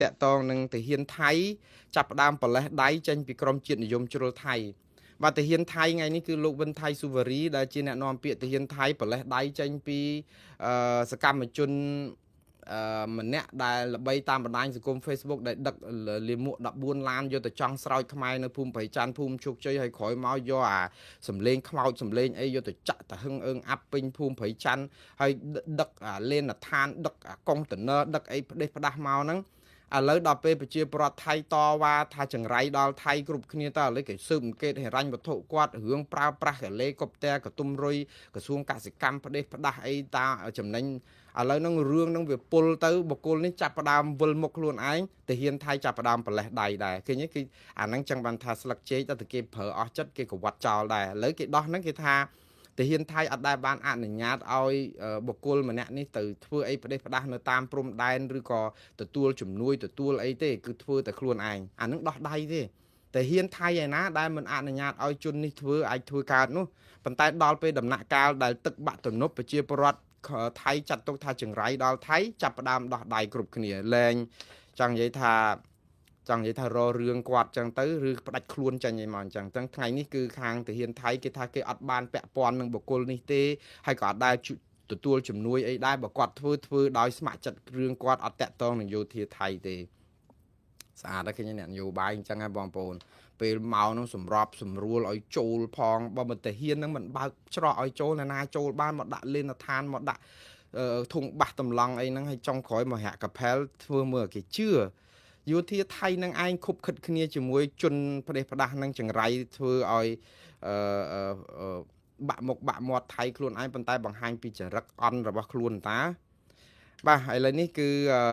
តកតងនឹងទាហានថៃចាប់ផ្ដើមប្រលេះដៃចេញពីក្រមជាតិនិយមជ្រុលថៃបាទទាហានថៃថ្ងៃនេះគឺលោកវិនថៃស៊ូវរីដែលជាអ្នកនាំពាក្យទាហានថៃប្រលេះដៃចេញពីសកម្មជនម្នាក់ដែលល្បីតាមបណ្ដាញសង្គម Facebook ដែលដឹកលាមក14ឡានយកទៅចង់ស្រោចខ្មែរនៅភូមិព្រៃច័ន្ទភូមិជោគជ័យហើយក្រោយមកយកអាសំលេងខ្មោចសំលេងអីយកទៅចាក់ទៅហឹងអើងអាប់ពេញភូមិព្រៃច័ន្ទហើយដឹកអាលេនឋានដឹកអាកុងតឺន័រដឹកអីផ្ដេសផ្ដាស់មកហ្នឹងឥឡូវដល់ពេលប្រជាពលរដ្ឋថៃតវ៉ាថាចង្រៃដល់ថៃគ្រប់គ្នាតើឥឡូវគេស៊ើបអង្កេតហិរញ្ញវត្ថុគាត់រឿងប្រើប្រាស់កលេកុបតែកទុំរុយក្រសួងកសិកម្មផ្ដេសផ្ដាស់អីតាចំណេញឥឡូវហ្នឹងរឿងហ្នឹងវាពុលទៅបុគ្គលនេះចាប់ផ្ដើមវិលមុខខ្លួនឯងទាហានថៃចាប់ផ្ដើមប្រលេះដៃដែរឃើញទេគឺអាហ្នឹងចឹងបានថាស្លឹកចេកតែគេប្រើអស់ចិត្តគេក៏វត្តចោលដែរឥឡូវគេដោះហ្នឹងគេថាទាហានថៃអត់ដែលបានអនុញ្ញាតឲ្យបុគ្គលម្នាក់នេះទៅធ្វើអីផ្ដេសផ្ដាស់នៅតាមព្រំដែនឬក៏ទទួលជំនួយទទួលអីទេគឺធ្វើតែខ្លួនឯងអានឹងដោះដៃទេតែហ៊ានថៃឯណាដែលមិនអនុញ្ញាតឲ្យជននេះធ្វើអាចធ្វើកើតនោះប៉ុន្តែដល់ពេលដំណាក់កាលដែលទឹកបាក់ទំនប់ប្រជាពលរដ្ឋថៃចាត់ទុកថាចង្រៃដល់ថៃចាប់ផ្ដើមដោះដៃគ្រប់គ្នាលែងចង់និយាយថាររឿងគាត់ចឹងទៅឬផ្ដាច់ខ្លួនចាញ់ឯមកអញ្ចឹងថ្ងៃនេះគឺខាងទាហានថៃគេថាគេអត់បានពាក់ព័ន្ធនឹងបុគ្គលនេះទេហើយក៏អត់ដែលទទួលជំនួយអីដែរបើគាត់ធ្វើដោយស្ម័គ្រចិត្តរឿងគាត់អត់តាក់ទងនឹងយោធាថៃទេស្អាតដែរឃើញអ្នកនយោបាយអញ្ចឹងហ៎បងប្អូនពេលមកនឹងសម្របសម្រួលឲ្យចូលផងបើមិនតាហ៊ាននឹងមិនបើកច្រកឲ្យចូលណាចូលបានមកដាក់លេនឋានមកដាក់ធុងបាសតម្លង់អីហ្នឹងឲ្យចុងក្រោយមកហាក់កាផែលធ្វើមើលគេជឿយោធាថៃនឹងឯងខុបខិតគ្នាជាមួយជនផ្ដេសផ្ដាស់នឹងចង្រៃធ្វើឲ្យបាក់មុខបាក់មាត់ថៃខ្លួនឯងប៉ុន្តែបង្ហាញពីចរិតអន់របស់ខ្លួនតាបាទឥឡូវនេះគឺ